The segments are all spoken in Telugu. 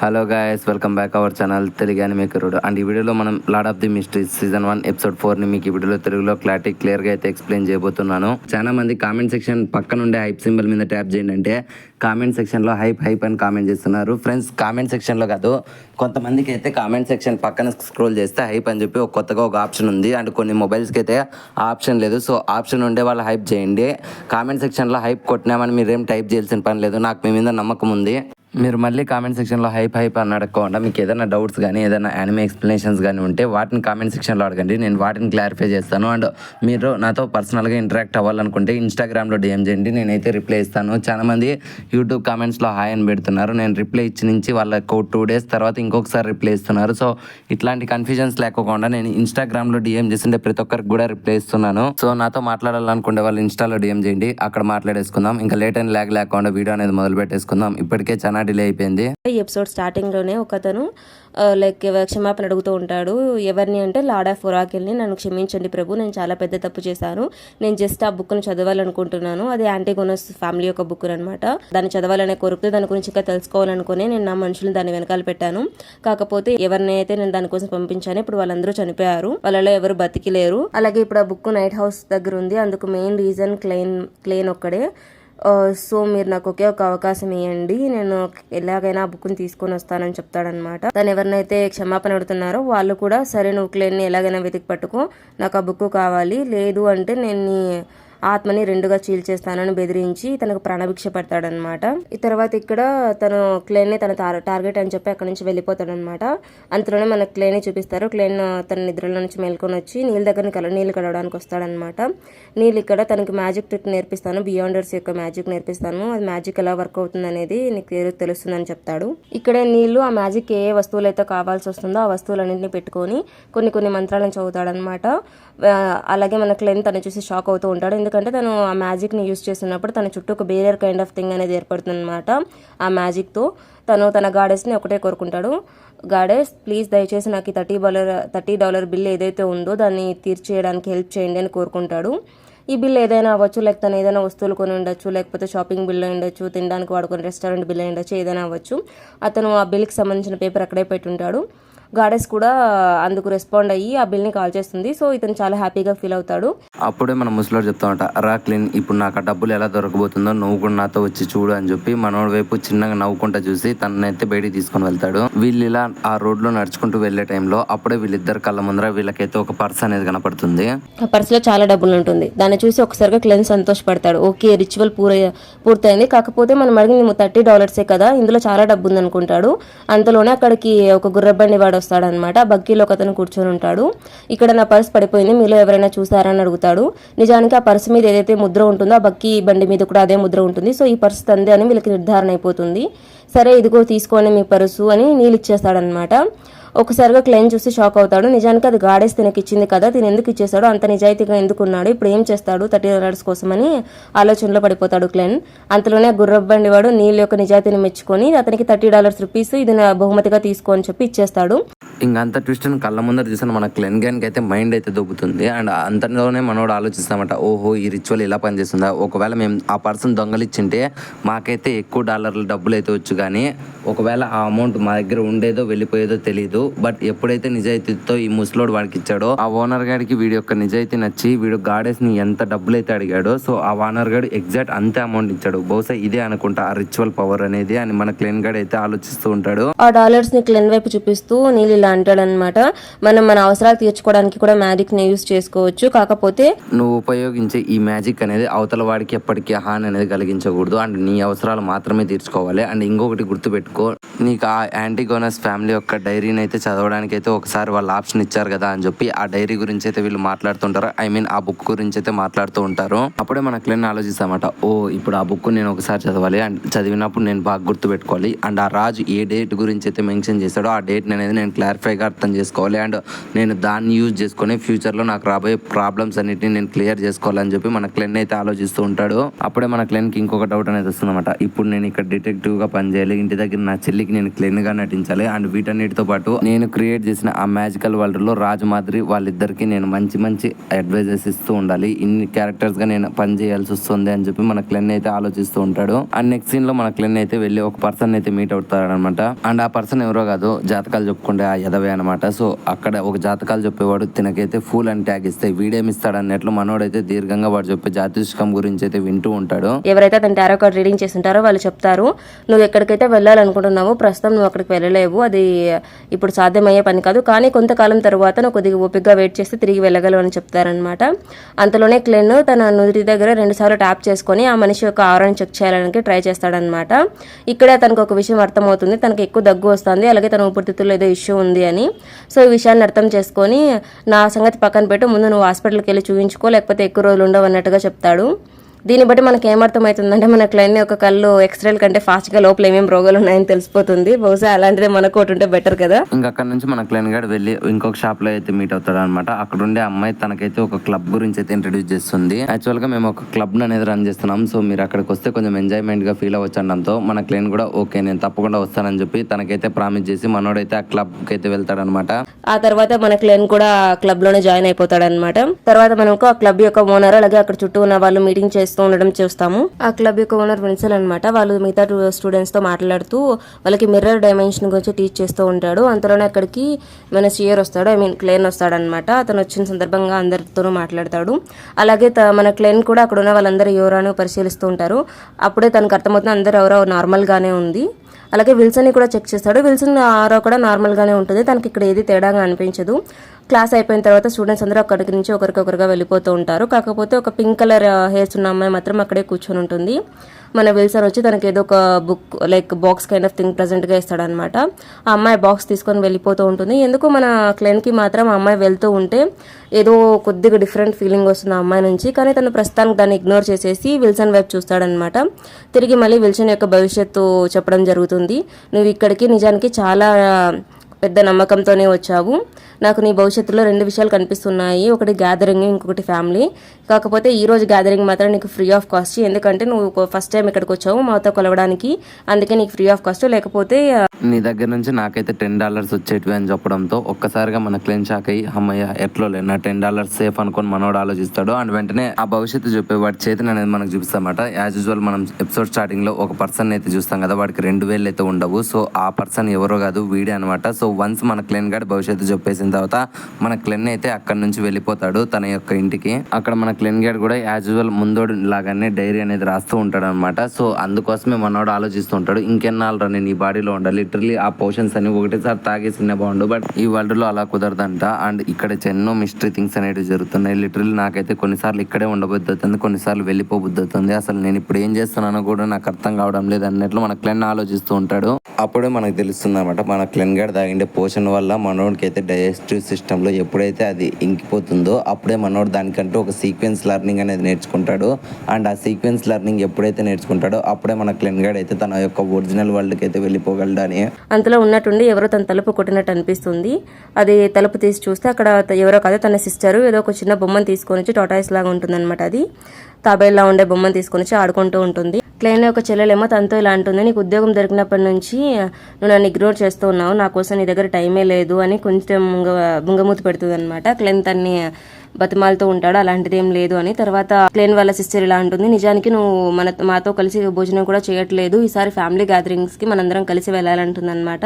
Hello guys, welcome back our channel Telugu యానిమేకరుడు. అండ్ ఈ వీడియోలో మనం lord of the mysteries season 1 episode 4ని మీకు ఈ వీడియోలో తెలుగులో క్లియర్గా అయితే ఎక్స్ప్లెయిన్ చేయబోతున్నాను. చాలా మంది కామెంట్ సెక్షన్ పక్కన ఉండే హైప్ సింబల్ మీద ట్యాప్ చేయండి అంటే కామెంట్ సెక్షన్లో హైప్ అని కామెంట్ చేస్తున్నారు. ఫ్రెండ్స్, కామెంట్ సెక్షన్లో కాదు, కొంతమందికి అయితే కామెంట్ సెక్షన్ పక్కన స్క్రోల్ చేస్తే హైప్ అని చెప్పి కొత్తగా ఒక ఆప్షన్ ఉంది. అండ్ కొన్ని మొబైల్స్కి అయితే ఆ ఆప్షన్ లేదు. సో ఆప్షన్ ఉండే వాళ్ళు హైప్ చేయండి. కామెంట్ సెక్షన్లో హైప్ కొట్టినామని మీరేం టైప్ చేయాల్సిన పని లేదు. నాకు మీ మీద నమ్మకం ఉంది. మీరు మళ్ళీ కామెంట్ సెక్షన్లో హైప్ అని అడగకుండా మీకు ఏదైనా డౌట్స్ కానీ ఏదైనా యానిమే ఎక్స్ప్లెనేషన్స్ కానీ ఉంటే వాటిని కామెంట్ సెక్షన్లో అడగండి. నేను వాటిని క్లారిఫై చేస్తాను. అండ్ మీరు నాతో పర్సనల్గా ఇంటరాక్ట్ అవ్వాలనుకుంటే ఇన్స్టాగ్రామ్లో డిఎం చేయండి, నేనైతే రిప్లై ఇస్తాను. చాలామంది యూట్యూబ్ కామెంట్స్లో హాయ్ అని పెడుతున్నారు. నేను రిప్లై ఇచ్చి నుంచి వాళ్ళకు 2 days తర్వాత ఇంకొకసారి రిప్లై ఇస్తున్నారు. సో ఇట్లాంటి కన్ఫ్యూజన్స్ లేకోకుండా నేను ఇన్స్టాగ్రామ్లో డిఎం చేస్తుంటే ప్రతి ఒక్కరికి కూడా రిప్లై ఇస్తున్నాను. సో నాతో మాట్లాడాలనుకుంటే వాళ్ళు ఇన్స్టాలో డిఎం చేయండి, అక్కడ మాట్లాడేసుకుందాం. ఇంకా లేట్ అండ్ ల్యాగ్ లేకుండా వీడియో అనేది మొదలు పెట్టేసుకుందాం. ఇప్పటికే చాలా డిలే అయిపోయింది. ఈ ఎపిసోడ్ స్టార్టింగ్ లోనే ఒకతను క్షమాపణ అడుగుతూ ఉంటాడు. ఎవరిని అంటే లార్డ్ ఆఫ్ ఒరాకిల్ని. నన్ను క్షమించండి ప్రభు, నేను చాలా పెద్ద తప్పు చేశాను. నేను జస్ట్ ఆ బుక్ను చదవాలనుకుంటున్నాను. అది యాంటిగోనస్ ఫ్యామిలీ యొక్క బుక్ అనమాట. దాన్ని చదవాలనే కోరికతో దాని గురించి ఇంకా తెలుసుకోవాలనుకుని నేను నా మనుషులను దాన్ని వెనకాల పెట్టాను. కాకపోతే ఎవరినైతే నేను దానికోసం పంపించాను, ఇప్పుడు వాళ్ళందరూ చనిపోయారు. వాళ్ళలో ఎవరు బతికిలేరు. అలాగే ఇప్పుడు ఆ బుక్ నైట్ హౌస్ దగ్గర ఉంది. అందుకు మెయిన్ రీజన్ క్లెయిన్ ఒక్కడే. సో మీరు నాకు ఒకే ఒక అవకాశం ఇవ్వండి, నేను ఎలాగైనా ఆ బుక్ని తీసుకొని వస్తానని చెప్తాడనమాట. తను ఎవరినైతే క్షమాపణ అడుగుతున్నారో వాళ్ళు కూడా సరే నువ్వు క్లెయిన్ని ఎలాగైనా వెతికి పట్టుకో, నాకు ఆ బుక్ కావాలి, లేదు అంటే నేను ఆత్మని 2గా చీల్చేస్తానని బెదిరించి తనకు ప్రాణభిక్ష పెడతాడనమాట. ఈ తర్వాత ఇక్కడ తను క్లెయిన్ని తన టార్గెట్ అని చెప్పి అక్కడ నుంచి వెళ్ళిపోతాడనమాట. అంతలోనే మన క్లెయిన్ని చూపిస్తారు. క్లెయిన్ తన నిద్రలో నుంచి మేల్కొని వచ్చి నీళ్ళ దగ్గర నీళ్ళు కడవడానికి వస్తాడనమాట. నీళ్ళు ఇక్కడ తనకి మ్యాజిక్ ట్రిక్ నేర్పిస్తాను, బియాండర్స్ యొక్క మ్యాజిక్ నేర్పిస్తాను, అది మ్యాజిక్ ఎలా వర్క్ అవుతుంది అనేది నీకు తెలుస్తుందని చెప్తాడు. ఇక్కడే నీళ్లు ఆ మ్యాజిక్ ఏ వస్తువులు అయితే కావాల్సి వస్తుందో ఆ వస్తువులన్నింటినీ పెట్టుకొని కొన్ని మంత్రాలను చదువుతాడనమాట. అలాగే మన క్లెయిన్ తను చూసి షాక్ అవుతూ ఉంటాడు. ఎందుకంటే తను ఆ మ్యాజిక్ని యూజ్ చేస్తున్నప్పుడు తన చుట్టూ ఒక బేరియర్ కైండ్ ఆఫ్ థింగ్ అనేది ఏర్పడుతుంది అనమాట. ఆ మ్యాజిక్తో తను తన గాడెస్ని ఒకటే కోరుకుంటాడు. గాడెస్ ప్లీజ్ దయచేసి నాకు ఈ $30 బిల్ ఏదైతే ఉందో దాన్ని తీర్చేయడానికి హెల్ప్ చేయండి అని కోరుకుంటాడు. ఈ బిల్ ఏదైనా అవ్వచ్చు, లేక తను ఏదైనా వస్తువులు కొని ఉండొచ్చు, లేకపోతే షాపింగ్ బిల్ ఉండొచ్చు, తినడానికి వాడుకుని రెస్టారెంట్ బిల్ ఉండొచ్చు, ఏదైనా అవ్వచ్చు. అతను ఆ బిల్కి సంబంధించిన పేపర్ అక్కడే పెట్టి ఉంటాడు. గాడెస్ కూడా అందుకు రెస్పాండ్ అయ్యి ఆ బిల్ని కాల్ చేస్తుంది. సో ఇతను చాలా హ్యాపీగా ఫీల్ అవుతాడు. అప్పుడే మన ముసలోడు చెప్తామంట, రా క్లీన్, ఇప్పుడు నాకు ఆ డబ్బులు ఎలా దొరకబోతుందో నువ్వు కూడా నాతో వచ్చి చూడు అని చెప్పి మనోడి వైపు చిన్నగా నవ్వుకుంటా చూసి తననైతే బయటికి తీసుకొని వెళ్తాడు. వీళ్ళు ఇలా ఆ రోడ్ లో నడుచుకుంటూ వెళ్లే టైంలో అప్పుడే వీళ్ళిద్దరు కళ్ళ ముందర వీళ్ళకైతే ఒక పర్స్ అనేది కనపడుతుంది. ఆ పర్స్ లో చాలా డబ్బులు ఉంటుంది. దాన్ని చూసి ఒకసారిగా క్లెయిన్ సంతోషపడతాడు. ఓకే, రిచువల్ పూర్తయింది. కాకపోతే మనం అడిగింది $30 కదా, ఇందులో చాలా డబ్బు ఉంది అనుకుంటాడు. అంతలోనే అక్కడికి ఒక గుర్రబండి వాడు వస్తాడనమాట. బగ్గీలో ఒక అతను కూర్చొని ఉంటాడు. ఇక్కడ నా పర్స్ పడిపోయింది, మీలో ఎవరైనా చూసారా అని అడుగుతాడు. నిజానికి ఆ పర్స్ మీద ఏదైతే ముద్ర ఉంటుందో ఆ బగ్గీ బండి మీద కూడా అదే ముద్ర ఉంటుంది. సో ఈ పర్స్ తందే అని వీళ్ళకి నిర్ధారణ అయిపోతుంది. సరే ఇదిగో తీసుకోండి మీ పర్సు అని నీళ్ళు ఇచ్చేస్తాడనమాట. ఒకసారిగా క్లెయిన్ చూసి షాక్ అవుతాడు. నిజానికి అది గాడేస్ తనకి ఇచ్చింది కదా, తిని ఎందుకు ఇచ్చేస్తాడు, అంత నిజాయితీగా ఎందుకున్నాడు, ఇప్పుడు ఏం చేస్తాడు $30 కోసమని ఆలోచనలో పడిపోతాడు క్లెయిన్. అంతలోనే గుర్రబండి వాడు నీళ్ళ యొక్క నిజాయితీని మెచ్చుకొని అతనికి $30 ఇది నా బహుమతిగా తీసుకో అని చెప్పి ఇచ్చేస్తాడు. ఇంకంత ట్విస్ట్ కళ్ళ ముందర చూసిన మన క్లెయిన్ గానికి అయితే మైండ్ అయితే దొబ్బుతుంది. అండ్ అంతలోనే మనోడు ఆలోచిస్తామట, ఓహో ఈ రిచువల్ ఇలా పనిచేస్తుందా, ఒకవేళ మేము ఆ పర్సన్ దొంగలిచ్చింటే మాకైతే ఎక్కువ డబ్బులు అయితే వచ్చు, కానీ ఒకవేళ ఆ అమౌంట్ మా దగ్గర ఉండేదో వెళ్ళిపోయేదో తెలియదు. బట్ ఎప్పుడైతే నిజాయితీతో ఈ ముసలోడు వాడికి ఇచ్చాడో ఆ ఓనర్ గాడికి వీడి యొక్క నిజాయితీ నచ్చి వీడు గాడెస్ ని ఎంత డబ్బులు అయితే అడిగాడో సో ఆ ఓనర్ గాడు ఎగ్జాక్ట్ అంతే అమౌంట్ ఇచ్చాడు. బహుశా ఇదే అనుకుంటా ఆ రిచువల్ పవర్ అనేది అని మన క్లెయిన్ గాడు అయితే ఆలోచిస్తూ ఉంటాడు. ఆ డాలర్స్ ని క్లెయిన్ వైపు చూపిస్తూ నీళ్ళు ఇలా అంటాడనమాట, మనం మన అవసరాలు తీర్చుకోవడానికి కూడా మ్యాజిక్ ని యూజ్ చేసుకోవచ్చు, కాకపోతే నువ్వు ఉపయోగించే ఈ మ్యాజిక్ అనేది అవతల వాడికి ఎప్పటికీ హాని అనేది కలిగించకూడదు. అండ్ నీ అవసరాలు మాత్రమే తీర్చుకోవాలి. అండ్ ఇంకొకటి గుర్తుపెట్టుకో, నీకు ఆ యాంటిగోనస్ ఫ్యామిలీ యొక్క డైరీని అయితే చదవడానికి అయితే ఒకసారి వాళ్ళు ఆప్షన్ ఇచ్చారు కదా అని చెప్పి ఆ డైరీ గురించి అయితే వీళ్ళు మాట్లాడుతుంటారు. ఆ బుక్ గురించి అయితే మాట్లాడుతూ ఉంటారు. అప్పుడే మన క్లెయిన్ ఆలోచిస్తామట, ఓ ఇప్పుడు ఆ బుక్ నేను ఒకసారి చదవాలి, అండ్ చదివినప్పుడు నేను బాగా గుర్తు పెట్టుకోవాలి, అండ్ ఆ రాజు ఏ డేట్ గురించి అయితే మెన్షన్ చేశాడో ఆ డేట్ అనేది నేను క్లారిఫైగా అర్థం చేసుకోవాలి, అండ్ నేను దాన్ని యూజ్ చేసుకుని ఫ్యూచర్లో నాకు రాబోయే ప్రాబ్లమ్స్ అన్నిటిని నేను క్లియర్ చేసుకోవాలని చెప్పి మన క్లెయిన్ అయితే ఆలోచిస్తూ ఉంటాడు. అప్పుడే మన క్లెయిన్కి ఇంకొక డౌట్ అనేది వస్తుందన్నమాట, ఇప్పుడు నేను ఇక్కడ డిటెక్టివ్గా పనిచేయాలి, ఇంటి దగ్గర నా చెల్లికి నేను క్లెయిన్గా నటించాలి, అండ్ వీటన్నిటితో పాటు నేను క్రియేట్ చేసిన ఆ మ్యాజికల్ వరల్డ్ లో రాజు మాదిరి వాళ్ళిద్దరికి నేను మంచి మంచి అడ్వైజెస్ ఇస్తూ ఉండాలి, ఇన్ని క్యారెక్టర్స్ గా నేను పని చేయాల్సి వస్తుంది అని చెప్పి మన క్లెన్ అయితే ఆలోచిస్తూ ఉంటాడు. అండ్ నెక్స్ట్ సీన్ లో మన క్లెన్ అయితే వెళ్ళి ఒక పర్సన్ అయితే మీట్ అవుతాడు అనమాట. అండ్ ఆ పర్సన్ ఎవరో కాదు, జాతకాలు చెప్పుకుంటే ఆ ఎదవే అనమాట. సో అక్కడ ఒక జాతకాలు చెప్పేవాడు తినకైతే ఫూల్ అని ట్యాగ్ ఇస్తే వీడేమిస్తాడు అన్నట్లు మనోడైతే దీర్ఘంగా వాడు చెప్పే జ్యోతిష్కం గురించి అయితే వింటూ ఉంటాడు. ఎవరైతే అతను టారో కార్డ్ రీడింగ్ చేస్తుంటారో వాళ్ళు చెప్తారు, నువ్వు ఎక్కడికైతే వెళ్ళాలనుకుంటున్నావో ప్రస్తుతం నువ్వు అక్కడికి వెళ్ళలేవు, అది ఇప్పుడు సాధ్యమయ్యే పని కాదు, కానీ కొంతకాలం తర్వాత నువ్వు కొద్దిగా ఓపికగా వెయిట్ చేస్తే తిరిగి వెళ్ళగలవు అని చెప్తారనమాట. అంతలోనే క్లెన్ తన నుదిటి దగ్గర 2 సార్లు ట్యాప్ చేసుకొని ఆ మనిషి యొక్క ఆరాన్ని చెక్ చేయడానికి ట్రై చేస్తాడనమాట. ఇక్కడే తనకు ఒక విషయం అర్థమవుతుంది, తనకు ఎక్కువ దగ్గు వస్తుంది, అలాగే తన ఊపిరితిత్తుల్లో ఏదో ఇష్యూ ఉంది అని. సో ఈ విషయాన్ని అర్థం చేసుకొని నా సంగతి పక్కన పెట్టు, ముందు నువ్వు హాస్పిటల్కి వెళ్ళి చూపించుకో, లేకపోతే ఎక్కువ రోజులు ఉండవు అన్నట్టుగా చెప్తాడు. దీన్ని బట్టి మనకి ఏమర్థమవుతుందంటే మన క్లైంట్ యొక్క కళ్ళు ఎక్స్రేల కంటే ఫాస్ట్గా లోపల ఏమేమి రోగాలు ఉన్నాయని తెలిసిపోతుంది. బహుశా అలాంటిదే మనకు ఒకటి ఉంటే బెటర్ కదా. ఇంకా అక్కడ నుంచి మన క్లైంట్ గారు వెళ్ళి ఇంకొక షాప్ లో అయితే మీట్ అవుతాడు అనమాట. అక్కడ ఉండే అమ్మాయి తనకైతే ఒక క్లబ్ గురించి అయితే ఇంట్రడ్యూస్ చేస్తుంది. యాక్చువల్ గా మేము ఒక క్లబ్ అనేది రన్ చేస్తున్నాం, సో మీరు అక్కడికి వస్తే కొంచెం ఎంజాయ్మెంట్ గా ఫీల్ అవ్వచ్చు అనడంతో మన క్లైంట్ కూడా ఓకే నేను తప్పకుండా వస్తానని చెప్పి తనకైతే ప్రామిస్ చేసి మనోడైతే ఆ క్లబ్ కి అయితే వెళ్తాడనమాట. ఆ తర్వాత మన క్లైంట్ కూడా క్లబ్ లోనే జాయిన్ అయిపోతాడు అనమాట. తర్వాత మనకు ఆ క్లబ్ యొక్క ఓనర్ అలాగే అక్కడ చుట్టూ ఉన్న వాళ్ళు మీటింగ్ చేస్తూ ఉండడం చూస్తాము. ఆ క్లబ్ యొక్క ఓనర్ ప్రిన్సిపల్ అనమాట. వాళ్ళు మిగతా స్టూడెంట్స్ తో మాట్లాడుతూ వాళ్ళకి మిర్రర్ డైమెన్షన్ గురించి టీచ్ చేస్తూ ఉంటాడు. అంతలోనే అక్కడికి మన సియర్ వస్తాడు, క్లెయిన్ వస్తాడు అనమాట. అతను వచ్చిన సందర్భంగా అందరితోనూ మాట్లాడతాడు. అలాగే మన క్లెయిన్ కూడా అక్కడ ఉన్న వాళ్ళందరూ ఎవరో పరిశీలిస్తూ ఉంటారు. అప్పుడే తనకు అర్థమవుతుంది అందరూ ఎవరో నార్మల్ గానే ఉంది. అలాగే విల్సన్ని కూడా చెక్ చేస్తాడు. విల్సన్ ఆరో కూడా నార్మల్ గానే ఉంటుంది, తనకి ఇక్కడ ఏది తేడాగా అనిపించదు. క్లాస్ అయిపోయిన తర్వాత స్టూడెంట్స్ అందరూ అక్కడికి నుంచి ఒకరికొకరుగా వెళ్ళిపోతూ ఉంటారు. కాకపోతే ఒక పింక్ కలర్ హెయిర్స్ ఉన్న అమ్మాయి మాత్రం అక్కడే కూర్చొని ఉంటుంది. మన విల్సన్ వచ్చి తనకి ఏదో ఒక book like box kind of thing ప్రెజెంట్గా ఇస్తాడనమాట. ఆ అమ్మాయి బాక్స్ తీసుకొని వెళ్ళిపోతూ ఉంటుంది. ఎందుకు మన క్లైంట్కి మాత్రం ఆ అమ్మాయి వెళ్తూ ఉంటే ఏదో కొద్దిగా డిఫరెంట్ ఫీలింగ్ వస్తుంది ఆ అమ్మాయి నుంచి. కానీ తను ప్రస్తుతానికి దాన్ని ఇగ్నోర్ చేసేసి విల్సన్ వైపు చూస్తాడనమాట. తిరిగి మళ్ళీ విల్సన్ యొక్క భవిష్యత్తు చెప్పడం జరుగుతుంది. నువ్వు ఇక్కడికి నిజానికి చాలా పెద్ద నమ్మకంతోనే వచ్చావు, నాకు నీ భవిష్యత్తులో 2 విషయాలు కనిపిస్తున్నాయి, ఒకటి గ్యాదరింగ్, ఇంకొకటి ఫ్యామిలీ. కాకపోతే ఈ రోజు గ్యాదరింగ్ మాత్రం నీకు ఫ్రీ ఆఫ్ కాస్ట్, ఎందుకంటే నువ్వు ఫస్ట్ టైం ఇక్కడికి వచ్చావు మాతో కలవడానికి, అందుకే నీకు ఫ్రీ ఆఫ్ కాస్ట్. లేకపోతే నీ దగ్గర నుంచి నాకైతే $10 వచ్చేటివి అని చెప్పడంతో ఒక్కసారిగా మన క్లెయిన్ షాక్ అయ్యి అమ్మయ్య ఎట్లో నా $10 సేఫ్ అనుకొని మనోడు ఆలోచిస్తాడు. అండ్ వెంటనే ఆ భవిష్యత్తు చెప్పే వాడి చేతిని అనేది మనకు చూపిస్తామట. యాజ్ యూజువల్ మనం ఎపిసోడ్ స్టార్టింగ్ లో ఒక పర్సన్ అయితే చూస్తాం కదా, వాడికి 2,000 అయితే ఉండవు. సో ఆ పర్సన్ ఎవరో కాదు వీడే అనమాట. సో వన్స్ మన క్లెయిన్ గారు భవిష్యత్తు చెప్పేసిన తర్వాత మన క్లెయిన్ అయితే అక్కడ నుంచి వెళ్ళిపోతాడు తన యొక్క ఇంటికి. అక్కడ మన క్లెయిన్ గారు కూడా యాజ్ యూజువల్ ముందోడు లాగానే డైరీ అనేది రాస్తూ ఉంటాడు అనమాట. సో అందుకోసమే మనోడు ఆలోచిస్తూ ఉంటాడు, ఇంకెన్నాళ్ళు నేను ఈ బాడీలో ఉండాలి, లిటరలీ ఆ పోషన్స్ అని ఒకటేసారి తాగేసిన బాగుండు, బట్ ఈ వరల్డ్ లో అలా కుదరదంట. అండ్ ఇక్కడ ఎన్నో మిస్టరీ థింగ్స్ అనేవి జరుగుతున్నాయి. లిటరలీ నాకైతే కొన్నిసార్లు ఇక్కడే ఉండబుద్ధి అవుతుంది, కొన్నిసార్లు వెళ్ళిపోబుద్ధి అవుతుంది. అసలు నేను ఇప్పుడు ఏం చేస్తున్నానో కూడా నాకు అర్థం కావడం లేదు అన్నట్లు మన క్లెయిన్ ఆలోచిస్తూ ఉంటాడు. అప్పుడే మనకు తెలుస్తుంది అనమాట మన క్లెయిన్ గారు తాగిండే పోషన్ వల్ల మనోడికి అయితే డైజెస్టివ్ సిస్టమ్ లో ఎప్పుడైతే అది ఇంకిపోతుందో అప్పుడే మనోడు దానికంటూ ఒక సీక్వెన్స్ లెర్నింగ్ అనేది నేర్చుకుంటాడు. అండ్ ఆ సీక్వెన్స్ లెర్నింగ్ ఎప్పుడైతే నేర్చుకుంటాడో అప్పుడే మన క్లెయిన్ గారు అయితే తన యొక్క ఒరిజినల్ వరల్డ్ కి అయితే వెళ్ళిపోగలడు అని. అంతలో ఉన్నట్టుండి ఎవరో తన తలుపు కొట్టినట్టు అనిపిస్తుంది. అది తలుపు తీసి చూస్తే అక్కడ ఎవరో కాదు తన సిస్టర్ ఏదో ఒక చిన్న బొమ్మను తీసుకొని వచ్చి టాటాయిస్ లాగా ఉంటుంది అనమాట. అది తాబేల్లా ఉండే బొమ్మను తీసుకొని వచ్చి ఆడుకుంటూ ఉంటుంది. క్లెయిన్ యొక్క చెల్లెలేమో తనతో ఇలా అంటుంది, నీకు ఉద్యోగం దొరికినప్పటి నుంచి నువ్వు నన్ను ఇగ్నోర్ చేస్తూ ఉన్నావు, నా కోసం నీ దగ్గర టైమే లేదు అని కొంచెం బుంగమూతి పెడుతుంది అనమాట. క్లెయిన్ తన్ని బతిమాలుతూ ఉంటాడు అలాంటిది ఏం లేదు అని. తర్వాత క్లెయిన్ వాళ్ళ సిస్టర్ ఇలా ఉంటుంది, నిజానికి నువ్వు మాతో కలిసి భోజనం కూడా చేయట్లేదు, ఈసారి ఫ్యామిలీ గ్యాదరింగ్స్ కి మనందరం కలిసి వెళ్ళాలంటుంది అనమాట.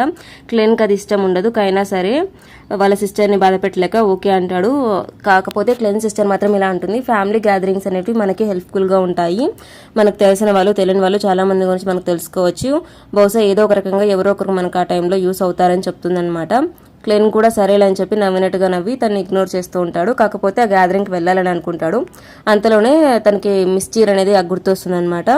క్లెయిన్కి అది ఇష్టం ఉండదు, కైనా సరే వాళ్ళ సిస్టర్ని బాధ పెట్టలేక ఓకే అంటాడు. కాకపోతే క్లెయిన్ సిస్టర్ మాత్రం ఇలా ఉంటుంది, ఫ్యామిలీ గ్యాదరింగ్స్ అనేవి మనకి హెల్ప్ఫుల్గా ఉంటాయి, మనకు తెలిసిన వాళ్ళు తెలియని వాళ్ళు చాలా మంది గురించి మనకు తెలుసుకోవచ్చు, బహుశా ఏదో ఒక రకంగా ఎవరో ఒకరు మనకు ఆ టైంలో యూస్ అవుతారని చెప్తుంది అనమాట. క్లెయిన్ కూడా సరేలే అని చెప్పి నవ్వినట్టుగా నవ్వి తను ఇగ్నోర్ చేస్తూ ఉంటాడు. కాకపోతే ఆ గ్యాదరింగ్కి వెళ్ళాలని అనుకుంటాడు. అంతలోనే తనకి మిస్టీర్ అనేది గుర్తొస్తుంది అనమాట.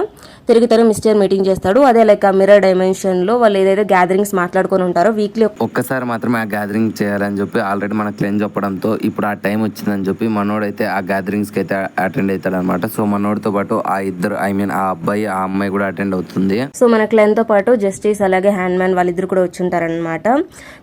తిరిగి తను మిస్టీర్ మీటింగ్ చేస్తాడు. అదే లైక్ ఆ మిర్రర్ డైమెన్షన్ లో వాళ్ళు ఏదైతే గ్యాదరింగ్స్ మాట్లాడుకొని ఉంటారో వీక్లీ ఒక్కసారి మాత్రమే ఆ గ్యాదరింగ్ చేయాలని చెప్పి ఆల్రెడీ మన క్లెయిన్ చెప్పడంతో ఇప్పుడు ఆ టైం వచ్చిందని చెప్పి మనోడైతే ఆ గ్యాదరింగ్స్ కి అయితే అటెండ్ అవుతాడు అనమాట. సో మనోడితో పాటు ఆ ఇద్దరు ఆ అబ్బాయి ఆ అమ్మాయి కూడా అటెండ్ అవుతుంది. సో మన క్లెయిన్ తో పాటు జస్టిస్ అలాగే హ్యాండ్ మ్యాన్ వాళ్ళిద్దరు కూడా వచ్చి ఉంటారనమాట.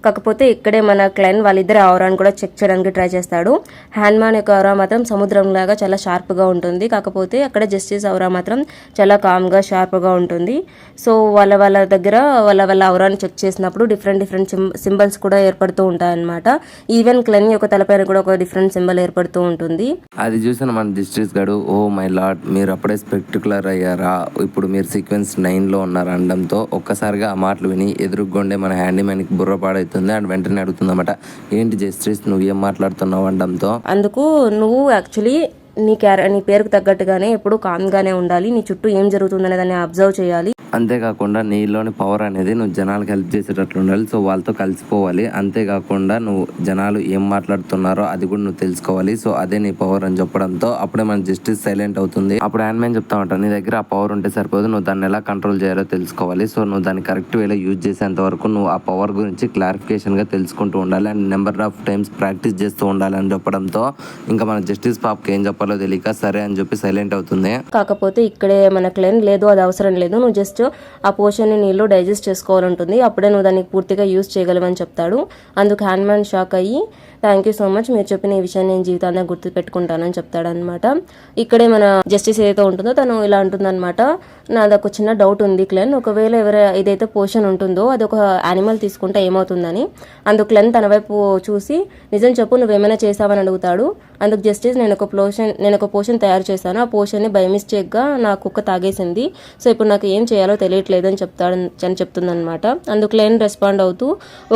కాకపోతే ఇక్కడే మన క్లైన్ వాళ్ళిద్దరు ఆవరాన్ని కూడా చెక్ చేయడానికి ట్రై చేస్తాడు. హ్యాండ్ మ్యాన్ యొక్క ఆవరా మాత్రం సముద్రం లాగా చాలా షార్ప్గా ఉంటుంది, కాకపోతే అక్కడ జస్టిస్ ఆవరా మాత్రం చాలా కామ్గా షార్ప్గా ఉంటుంది. సో వాళ్ళ దగ్గర వాళ్ళ ఆవరాన్ని చెక్ చేసినప్పుడు డిఫరెంట్ సింబల్స్ కూడా ఏర్పడుతూ ఉంటాయన్నమాట. ఈవెన్ క్లైన్ యొక్క తలపైన కూడా ఒక డిఫరెంట్ సింబల్ ఏర్పడుతూ ఉంటుంది. అది చూసిన మన జస్టిస్ గాడు, ఓ మై లార్డ్, మీరు అప్పుడే స్పెక్టికులర్ అయ్యారా, ఇప్పుడు మీరు సీక్వెన్స్ 9లో ఉన్నారు అనడంతో ఒక్కసారిగా ఆ మాటలు విని ఎదురుగొండే మన హ్యాండీమ్యాన్కి బుర్ర పాడవుతుంది. అండ్ వెంటనే అడుగుతుందన్నమాట, ఏంటి జస్టిస్ నువ్వు ఏం మాట్లాడుతున్నావు అనడంతో, అందుకు నువ్వు యాక్చువల్లీ నీ పేరుకు తగ్గట్టుగానే ఎప్పుడు కామ్గానే ఉండాలి, నీ చుట్టూ ఏం జరుగుతుందనే దాన్ని అబ్జర్వ్ చేయాలి, అంతేకాకుండా నీలోని పవర్ అనేది నువ్వు జనాలకు హెల్ప్ చేసేటట్లు ఉండాలి. సో వాళ్ళతో కలిసిపోవాలి, అంతేకాకుండా నువ్వు జనాలు ఏం మాట్లాడుతున్నారో అది కూడా నువ్వు తెలుసుకోవాలి. సో అదే నీ పవర్ అని చెప్పడంతో అప్పుడే మన జస్టిస్ సైలెంట్ అవుతుంది. అప్పుడు హ్యాండ్ మ్యాన్ చెప్తా ఉంటాను, నీ దగ్గర ఆ పవర్ ఉంటే సరిపోదు, నువ్వు దాన్ని ఎలా కంట్రోల్ చేయాలో తెలుసుకోవాలి. సో నువ్వు దాన్ని కరెక్ట్ వేలో యూజ్ చేసేంత వరకు నువ్వు ఆ పవర్ గురించి క్లారిఫికేషన్గా తెలుసుకుంటూ ఉండాలి and number of times practice చేస్తూ ఉండాలి అని చెప్పడంతో ఇంకా మన జస్టిస్ పాప్కి ఏం చెప్పాలో తెలియక సరే అని చెప్పి సైలెంట్ అవుతుంది. కాకపోతే ఇక్కడే మన క్లైన్ లేదు, అది అవసరం లేదు, నువ్వు జస్ట్ ఆ పోషన్ ని నీళ్ళు డైజెస్ట్ చేసుకోవాలంటుంది, అప్పుడే నువ్వు దానికి పూర్తిగా యూజ్ చేయగలవని చెప్తాడు. అందుకు హ్యాండ్ మ్యాన్ షాక్ అయ్యి, థ్యాంక్ యూ సో మచ్, మీరు చెప్పిన ఈ విషయాన్ని నేను జీవితాన్ని గుర్తు పెట్టుకుంటానని చెప్తాడనమాట. ఇక్కడే మన జస్టిస్ ఏదైతే ఉంటుందో తను ఇలా అంటుందన్నమాట, నాదొక చిన్న డౌట్ ఉంది క్లెన్, ఒకవేళ ఏదైతే పోషన్ ఉంటుందో అది ఒక యానిమల్ తీసుకుంటే ఏమవుతుందని. అందుకు క్లెన్ తన వైపు చూసి, నిజం చెప్పు, నువ్వేమైనా చేసావని అడుగుతాడు. అందుకు జస్టిస్, నేను ఒక పోషన్ తయారు చేశాను, ఆ పోషన్ని బై మిస్టేక్గా నా కుక్క తాగేసింది, సో ఇప్పుడు నాకు ఏం చేయాలో తెలియట్లేదు అని చెప్తుందన్నమాట. అందుకు క్లెన్ రెస్పాండ్ అవుతూ,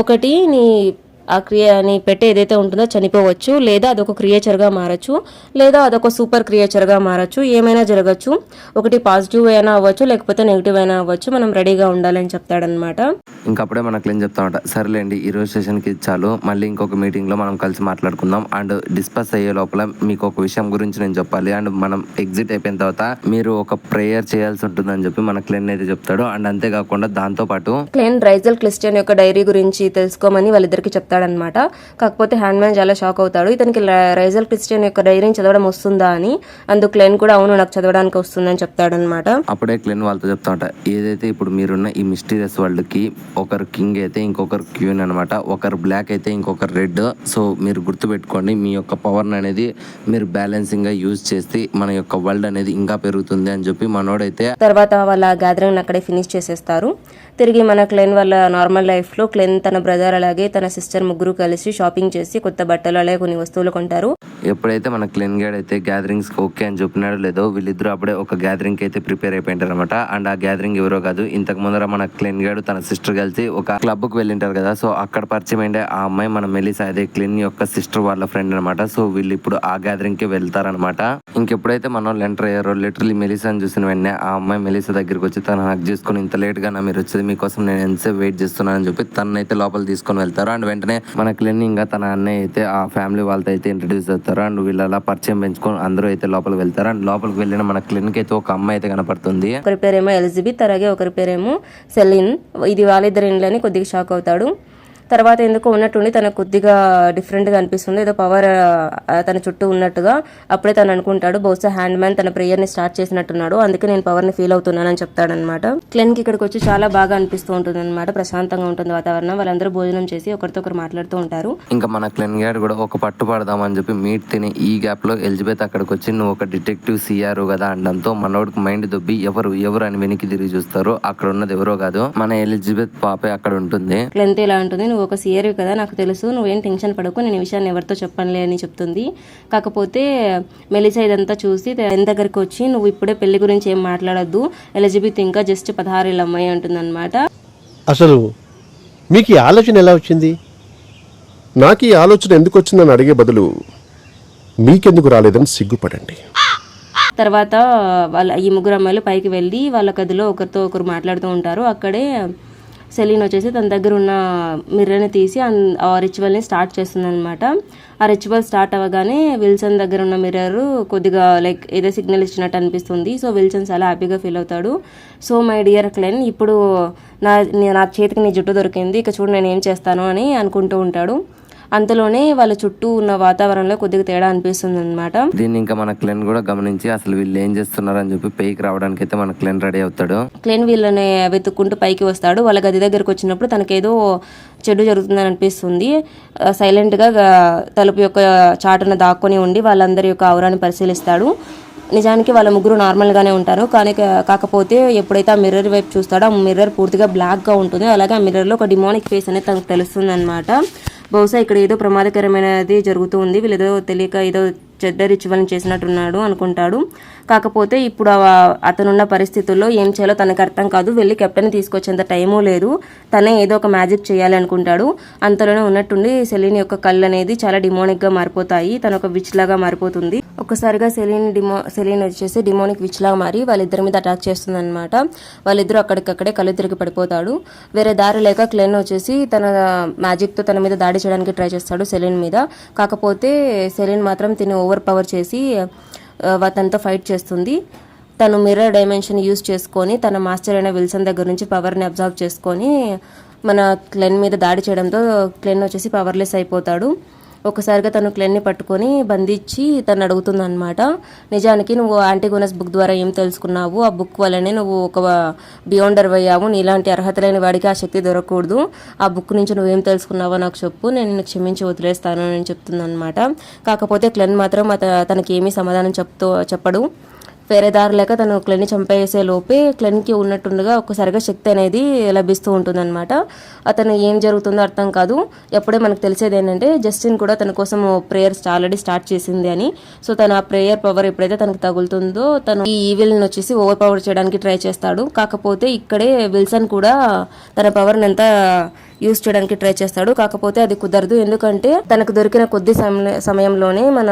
ఒకటి నీ పెట్ ఏదైతే ఉంటుందో చనిపోవచ్చు, లేదా అదొక క్రియేచర్గా మారచ్చు, లేదా అదొక సూపర్ క్రియేచర్గా మారచ్చు, ఏమైనా జరగచ్చు, ఒకటి పాజిటివ్ అయినా అవ్వచ్చు లేకపోతే నెగిటివ్ అయినా అవ్వచ్చు, మనం రెడీగా ఉండాలని చెప్తాడనమాట. ఇంకప్పుడే మనకు ఏం చెప్తామంట, సరేలేండి ఈరోజు సెషన్కి చాలు, మళ్ళీ ఇంకొక మీటింగ్లో మనం కలిసి మాట్లాడుకుందాం అండ్ డిస్కస్ అయ్యే లోపల మీకు ఒక విషయం గురించి నేను చెప్పాలి అండ్ మనం ఎగ్జిట్ అయిపోయిన తర్వాత మీరు ఒక ప్రేయర్ చేయాల్సి ఉంటుందని చెప్పి మన క్లెన్ అయితే చెప్తాడు. అండ్ అంతేకాకుండా దాంతోపాటు క్లెన్ రైజల్ క్రిస్టియన్ యొక్క డైరీ గురించి తెలుసుకోమని వాళ్ళిద్దరికి చెప్తాడనమాట. కాకపోతే హ్యాండ్ మ్యాన్ చాలా షాక్ అవుతాడు, ఇతనికి రైజల్ క్రిస్టియన్ యొక్క డైరీని చదవడం వస్తుందా అని. అందుకు క్లెన్ కూడా అవును నాకు చదవడానికి వస్తుందని చెప్తాడనమాట. అప్పుడే క్లెన్ వాళ్ళతో చెప్తా ఉంటా, ఏదైతే ఇప్పుడు మీరున్న ఈ మిస్టీరియస్ వరల్డ్ కి ఒకరు కింగ్ అయితే ఇంకొకరు క్వీన్ అనమాట, ఒకరు బ్లాక్ అయితే ఇంకొకరు రెడ్. సో మీరు గుర్తుపెట్టుకోండి, మీ యొక్క పవర్ అనేది మీరు బ్యాలెన్సింగ్ గా యూజ్ చేస్తే మన యొక్క వరల్డ్ అనేది ఇంకా పెరుగుతుంది అని చెప్పి మనోడైతే తర్వాత వాళ్ళ గ్యాదరింగ్ అక్కడే ఫినిష్ చేసేస్తారు. తిరిగి మన క్లెన్ వాళ్ళ నార్మల్ లైఫ్ లో క్లెన్ తన బ్రదర్ అలాగే తన సిస్టర్ ముగ్గురు కలిసి షాపింగ్ చేసి కొత్త బట్టలు అలాగే కొన్ని వస్తువులు కొంటారు. ఎప్పుడైతే మన క్లెన్ గైడ్ అయితే గ్యాదరింగ్స్ ఓకే అని చెప్పినాడో లేదో, వీళ్ళిద్దరూ అప్పుడే ఒక గ్యాదరింగ్ కి అయితే ప్రిపేర్ అయిపోయింటారు అనమాట. అండ్ ఆ గ్యాదరింగ్ ఎవరో కాదు, ఇంతకు ముందర మన క్లెన్ గైడ్ తన సిస్టర్ కలిసి ఒక క్లబ్ కు వెళ్ళింటారు కదా. సో అక్కడ పరిచయం అయిందే ఆ అమ్మాయి మన మెలిసా, అదే క్లెన్ యొక్క సిస్టర్ వాళ్ళ ఫ్రెండ్ అనమాట. సో వీళ్ళు ఇప్పుడు ఆ గ్యాదరింగ్ కి వెళ్తారనమాట. ఇంకెప్పుడైతే మనం ఎంటర్ అయ్యారో లిటరలీ మెలిసాని చూసిన వెంటనే ఆ అమ్మాయి మెలిసా దగ్గరికి వచ్చి తను హక్ చేసుకుని, ఇంత లేట్ గా మీరు వచ్చేది మీకోసం నేను ఎంతసేపు వెయిట్ చేస్తున్నాను అని చెప్పి తనైతే లోపల తీసుకొని వెళ్తారు. అండ్ వెంటనే మన క్లెన్ ఇంకా తన అన్నయ్య అయితే ఆ ఫ్యామిలీ వాళ్ళతో అయితే ఇంట్రడ్యూస్ అవుతారు. అండ్ వీళ్ళు అలా పరిచయం పెంచుకొని అందరూ అయితే లోపలికి వెళ్తారు. అండ్ లోపలికి వెళ్ళిన మన క్లినిక్ అయితే ఒక అమ్మాయి అయితే కనపడుతుంది. ఒకరి పేరేమో ఎలిజబెత్, అలాగే ఒకరి పేరేమో సెలిన్. ఇది వాళ్ళిద్దరి ఇంట్లోని కొద్దిగా షాక్ అవుతాడు. తర్వాత ఎందుకో ఉన్నట్టుండి తనకు కొద్దిగా డిఫరెంట్గా అనిపిస్తుంది, ఏదో పవర్ తన చుట్టూ ఉన్నట్టుగా. అప్పుడే తను అనుకుంటాడు, బహుశా హ్యాండ్ మ్యాన్ తన ప్రేయర్ని స్టార్ట్ చేసినట్టున్నాడు, అందుకే నేను పవర్ని ఫీల్ అవుతున్నానని చెప్తాడనమాట. క్లెన్కి ఇక్కడికి వచ్చి చాలా బాగా అనిపిస్తూ ఉంటుంది అనమాట, ప్రశాంతంగా ఉంటుంది వాతావరణం. వాళ్ళందరూ భోజనం చేసి ఒకరితో ఒకరు మాట్లాడుతూ ఉంటారు. ఇంకా మన క్లెన్ గారు కూడా ఒక పట్టు పడదామని చెప్పి మీట్ తిని ఈ గ్యాప్ లో ఎలిజబెత్ అక్కడికి వచ్చి, నువ్వు ఒక డిటెక్టివ్ సిఆర్ కదా అనడంతో మనోడికి మైండ్ దొబ్బి ఎవరు అని వెనక్కి తిరిగి చూస్తారు. అక్కడ ఉన్నది ఎవరో కాదు, మన ఎలిజబెత్ పాపే అక్కడ ఉంటుంది. క్లెన్ ఇలా ఉంటుంది, నువ్వు ఒక సిఆర్వి కదా, నాకు తెలుసు, నువ్వేం టెన్షన్ పడకు, నేను ఈ విషయాన్ని ఎవరితో చెప్పనులే అని చెప్తుంది. కాకపోతే మెలిసా ఇదంతా చూసి తన దగ్గరికి వచ్చి, నువ్వు ఇప్పుడే పెళ్లి గురించి ఏం మాట్లాడొద్దు, ఎలిజబెత్ ఇంకా జస్ట్ 16 ఏళ్ళ అమ్మాయి అంటుందన్నమాట. అసలు మీకు ఈ ఆలోచన ఎలా వచ్చింది? నాకు ఈ ఆలోచన ఎందుకు వచ్చిందని అడిగే బదులు మీకెందుకు రాలేదని సిగ్గుపడండి. తర్వాత ఈ ముగ్గురు అమ్మాయిలు పైకి వెళ్ళి వాళ్ళ గదిలో ఒకరితో ఒకరు మాట్లాడుతూ ఉంటారు. అక్కడే సెలీన్ వచ్చేసి తన దగ్గర ఉన్న మిర్రర్ని తీసి ఆ రిచువల్ని స్టార్ట్ చేస్తుంది అనమాట. ఆ రిచువల్ స్టార్ట్ అవ్వగానే విల్సన్ దగ్గర ఉన్న మిర్రర్ కొద్దిగా లైక్ ఏదో సిగ్నల్ ఇచ్చినట్టు అనిపిస్తుంది. సో విల్సన్ చాలా హ్యాపీగా ఫీల్ అవుతాడు. సో మై డియర్ క్లెన్, ఇప్పుడు నా చేతికి నీ జుట్టు దొరికింది, ఇక చూడు నేను ఏం చేస్తాను అని అనుకుంటూ ఉంటాడు. అంతలోనే వాళ్ళ చుట్టూ ఉన్న వాతావరణంలో కొద్దిగా తేడా అనిపిస్తుంది అనమాట. దీన్ని ఇంకా మన క్లెన్ కూడా గమనించి అసలు వీళ్ళు ఏం చేస్తున్నారు అని చెప్పి పైకి రావడానికి అయితే మన క్లెన్ రెడీ అవుతాడు. క్లెన్ వీళ్ళని వెతుక్కుంటూ పైకి వస్తాడు. వాళ్ళ గది దగ్గరకు వచ్చినప్పుడు తనకేదో చెడు జరుగుతుందని అనిపిస్తుంది. సైలెంట్గా తలుపు యొక్క చాటున దాక్కొని ఉండి వాళ్ళందరి యొక్క ఔరాన్ని పరిశీలిస్తాడు. నిజానికి వాళ్ళ ముగ్గురు నార్మల్గానే ఉంటారు. కానీ కాకపోతే ఎప్పుడైతే ఆ మిర్రర్ వైపు చూస్తాడో ఆ మిర్రర్ పూర్తిగా బ్లాక్గా ఉంటుంది. అలాగే ఆ మిర్రర్లో ఒక డిమానిక్ ఫేస్ అనేది తనకు తెలుస్తుంది అనమాట. బహుశా ఇక్కడ ఏదో ప్రమాదకరమైనది జరుగుతుంది, వీళ్ళేదో తెలియక ఏదో చెడ్డ రిచువల్ని చేసినట్టున్నాడు అనుకుంటాడు. కాకపోతే ఇప్పుడు అతనున్న పరిస్థితుల్లో ఏం చేయాలో తనకు అర్థం కాదు. వెళ్ళి కెప్టెన్ తీసుకొచ్చేంత టైము లేదు. తనే ఏదో ఒక మ్యాజిక్ చేయాలి అనుకుంటాడు. అంతలోనే ఉన్నట్టుండి సెలీన్ యొక్క కళ్ళు అనేది చాలా డిమోనిక్గా మారిపోతాయి. తను ఒక విచ్ లాగా మారిపోతుంది. ఒక్కసారిగా సెలీన్ వచ్చేసి డిమోనిక్ విచ్ లాగా మారి వాళ్ళిద్దరి మీద అటాక్ చేస్తుంది అనమాట. వాళ్ళిద్దరూ అక్కడికక్కడే కళ్ళు తిరిగి పడిపోతాడు. వేరే దారి లేక క్లెన్ వచ్చేసి తన మ్యాజిక్తో తన మీద దాడి చేయడానికి ట్రై చేస్తాడు సెలీన్ మీద. కాకపోతే సెలీన్ మాత్రం తిని ఓవర్ పవర్ చేసి తనతో ఫైట్ చేస్తుంది. తను మిర్రర్ డైమెన్షన్ యూజ్ చేసుకొని తన మాస్టర్ అయిన విల్సన్ దగ్గర నుంచి పవర్ని అబ్జర్వ్ చేసుకొని మన క్లెన్ మీద దాడి చేయడంతో క్లెన్ వచ్చేసి పవర్లెస్ అయిపోతాడు. ఒకసారిగా తను క్లెన్ని పట్టుకొని బంధించి తను అడుగుతుంది అనమాట, నిజానికి నువ్వు యాంటిగోనస్ బుక్ ద్వారా ఏం తెలుసుకున్నావు? ఆ బుక్ వల్లనే నువ్వు ఒక బియాండర్ అయ్యావు. నీలాంటి అర్హత లేని వాడికి ఆ శక్తి దొరకకూడదు. ఆ బుక్ నుంచి నువ్వేం తెలుసుకున్నావో నాకు చెప్పు, నేను నిన్ను క్షమించి వదిలేస్తాను అని చెప్తుంది అనమాట. కాకపోతే క్లెన్ మాత్రం తనకి ఏమీ సమాధానం చెప్పడు. వేరే దారి లేక తను క్లెన్ని చంపేసే లోపే క్లెన్కి ఉన్నట్టుండగా ఒక్కసారిగా శక్తి అనేది లభిస్తూ ఉంటుందన్నమాట. అతను ఏం జరుగుతుందో అర్థం కాదు. ఎప్పుడే మనకు తెలిసేది ఏంటంటే జస్టిన్ కూడా తన కోసం ప్రేయర్స్ ఆల్రెడీ స్టార్ట్ చేసింది అని. సో తన ఆ ప్రేయర్ పవర్ ఎప్పుడైతే తనకు తగులుతుందో తను ఈ ఈవిల్ని వచ్చేసి ఓవర్ పవర్ చేయడానికి ట్రై చేస్తాడు. కాకపోతే ఇక్కడే విల్సన్ కూడా తన పవర్ని ఎంత యూజ్ చేయడానికి ట్రై చేస్తాడు. కాకపోతే అది కుదరదు. ఎందుకంటే తనకు దొరికిన కొద్ది సమయంలోనే మన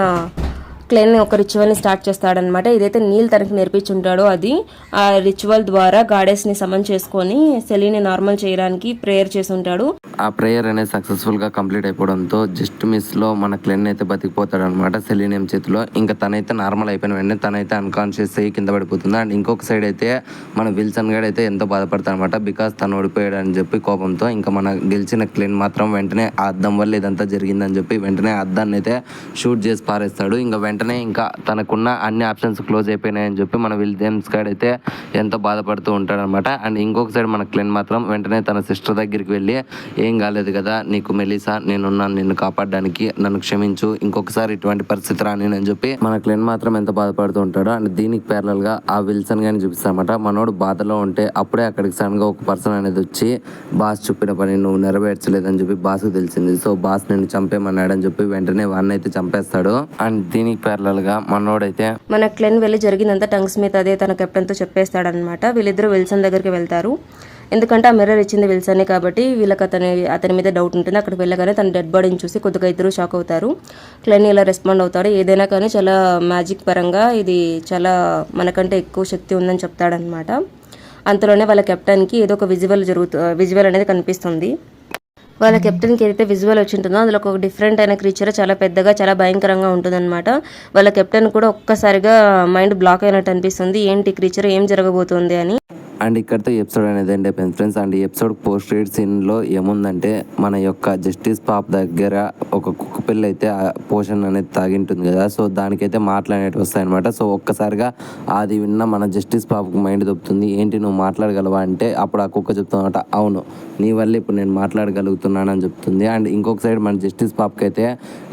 క్లెన్ ఒక రిచువల్ని స్టార్ట్ చేస్తాడనమాట. ఇదైతే నీల్ తనకి నేర్పించుంటాడో అది. ఆ రిచువల్ ద్వారా గాడెస్ని సమన్ చేసుకొని సెలీని నార్మల్ చేయడానికి ప్రేయర్ చేసి ఉంటాడు. ఆ ప్రేయర్ అనేది సక్సెస్ఫుల్గా కంప్లీట్ అయిపోవడంతో జస్ట్ మిస్లో మన క్లెన్ అయితే బతికిపోతాడు అనమాట సెలీనియం చేతిలో. ఇంకా తనైతే నార్మల్ అయిపోయిన వెంటనే తనైతే అన్కాన్షియస్ అయ్యి కింద పడిపోతుంది. అండ్ ఇంకొక సైడ్ అయితే మన విల్సన్ గడ్ అయితే ఎంతో బాధపడతాడు అనమాట. బికాస్ తను ఓడిపోయాడు అని చెప్పి కోపంతో ఇంకా మన గెలిచిన క్లెన్ మాత్రం వెంటనే ఆ అద్దం వల్ల ఇదంతా జరిగిందని చెప్పి వెంటనే అద్దాన్ని అయితే షూట్ చేసి పారేస్తాడు. ఇంకా వెంటనే ఇంకా తనకున్న అన్ని ఆప్షన్స్ క్లోజ్ అయిపోయినాయని చెప్పి మన విలియమ్స్ గడ్ అయితే ఎంతో బాధపడుతూ ఉంటాడు అనమాట. అండ్ ఇంకొక సైడ్ మన క్లెన్ మాత్రం వెంటనే తన సిస్టర్ దగ్గరికి వెళ్ళి, ఏం కాలేదు కదా నీకు మెలిసా, నేనున్నాను నిన్ను కాపాడడానికి, నన్ను క్షమించు, ఇంకొకసారి ఇటువంటి పరిస్థితి రాని అని చెప్పి మన క్లెన్ మాత్రం ఎంత బాధపడుతూ ఉంటాడో. అండ్ దీనికి ప్యారలల్ గా ఆ విల్సన్ గాని చూపిస్తామట. మనోడు బాధలో ఉంటే అప్పుడే అక్కడికి సడన్ గా ఒక పర్సన్ అనేది వచ్చి, బాస్ చెప్పిన పని నువ్వు నెరవేర్చలేదని చెప్పి బాస్కు తెలిసింది. సో బాస్ నిన్ను చంపేమన్నాడని చెప్పి వెంటనే వాడిని అయితే చంపేస్తాడు. అండ్ దీనికి ప్యారలల్ గా మనోడైతే మన క్లెన్ వెళ్ళి జరిగిందంతా టంగ్ స్మిత్ అదే తన కెప్టెన్తో చెప్పేస్తాడనమాట. వీళ్ళిద్దరూ విల్సన్ దగ్గరికి వెళ్తారు. ఎందుకంటే ఆ మిర్రర్ ఇచ్చింది విల్సనే కాబట్టి వీళ్ళకి అతని మీద డౌట్ ఉంటుంది. అక్కడికి వెళ్ళగానే తన డెడ్ బాడీని చూసి కొద్దిగా ఇద్దరు షాక్ అవుతారు. క్లెన్ ఇలా రెస్పాండ్ అవుతాడు. ఏదైనా కానీ చాలా మ్యాజిక్ పరంగా ఇది చాలా మనకంటే ఎక్కువ శక్తి ఉందని చెప్తాడనమాట. అంతలోనే వాళ్ళ కెప్టెన్కి ఏదో ఒక విజువల్ అనేది కనిపిస్తుంది. వాళ్ళ కెప్టెన్కి ఏదైతే విజువల్ వచ్చి ఉంటుందో అందులో ఒక డిఫరెంట్ అయిన క్రీచర్ చాలా పెద్దగా చాలా భయంకరంగా ఉంటుందన్నమాట. వాళ్ళ కెప్టెన్ కూడా ఒక్కసారిగా మైండ్ బ్లాక్ అయినట్టు అనిపిస్తుంది. ఏంటి క్రీచర్, ఏం జరగబోతుంది అని. అండ్ ఇక్కడితో ఎపిసోడ్ అనేది ఎండ్ అయిపోయింది ఫ్రెండ్స్. అండ్ ఈ ఎపిసోడ్ పోస్ట్ క్రెడిట్ సీన్లో ఏముందంటే మన యొక్క జస్టిస్ పాప్ దగ్గర ఒక కుక్క పిల్ల అయితే పోషన్ అనేది తాగింటుంది కదా, సో దానికైతే మాట్లాడేవి వస్తాయన్నమాట. సో ఒక్కసారిగా అది విన్న మన జస్టిస్ పాప్కి మైండ్ దొబ్బుతుంది. ఏంటి నువ్వు మాట్లాడగలవా అంటే అప్పుడు ఆ కుక్క చెప్తుందన్నమాట, అవును నీ వల్ల ఇప్పుడు నేను మాట్లాడగలుగుతున్నాను అని చెప్తుంది. అండ్ ఇంకొక సైడ్ మన జస్టిస్ పాప్కి అయితే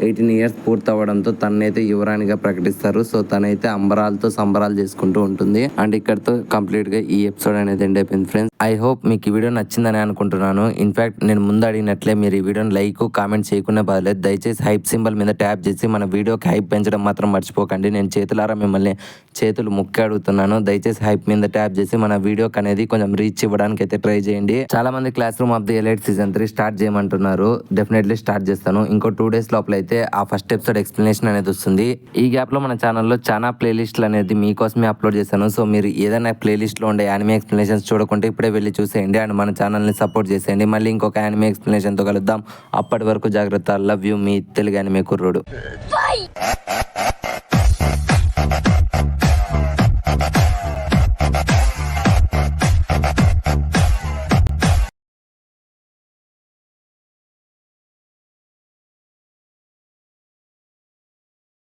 18 years పూర్తి అవ్వడంతో తనైతే యువరాణిగా ప్రకటిస్తారు. సో తనైతే అంబరాలతో సంబరాలు చేసుకుంటూ ఉంటుంది. అండ్ ఇక్కడితో కంప్లీట్గా ఈ ఎపిసోడ్ అనేది ఎండ్ అయిపోయింది ఫ్రెండ్స్. ఐ హోప్ మీకు ఈ వీడియో నచ్చిందని అనుకుంటున్నాను. ఇన్ఫాక్ట్ నేను ముందు అడిగినట్లే మీరు ఈ వీడియోని లైక్ కామెంట్ చేయకుండా బాధలేదు. దయచేసి హైప్ సింబల్ మీద ట్యాప్ చేసి మన వీడియోకి హైప్ పెంచడం మాత్రం మర్చిపోకండి. నేను చేతులారా మిమ్మల్ని చేతులు ముక్కి అడుగుతున్నాను. దయచేసి హైప్ మీద ట్యాప్ చేసి మన వీడియోకి అనేది కొంచెం రీచ్ ఇవ్వడానికి అయితే ట్రై చేయండి. చాలా మంది class room of the elite season 3 start చేయమంటున్నారు. డెఫినెట్లీ స్టార్ట్ చేస్తాను. ఇంకో 2 days లోపల అయితే ఆ ఫస్ట్ ఎపిసోడ్ ఎక్స్ప్లెనేషన్ అనేది వస్తుంది. ఈ గ్యాప్ లో మన ఛానల్లో చాలా ప్లేలిస్ట్లు అనేది మీకోసమే అప్లోడ్ చేశాను. సో మీరు ఏదైనా ప్లేలిస్ట్ లో ఉండే యానిమే ఎక్స్ప్లెనేషన్స్ చూడకుంటే ఇప్పుడే వెళ్ళి చూసేయండి. అండ్ మన ఛానల్ని సపోర్ట్ చేసేయండి. మళ్ళీ ఇంకొక యానిమే ఎక్స్ప్లెనేషన్తో కలుద్దాం. అప్పటి వరకు జాగ్రత్త. Love you, me Telugu anime కుర్రోడు.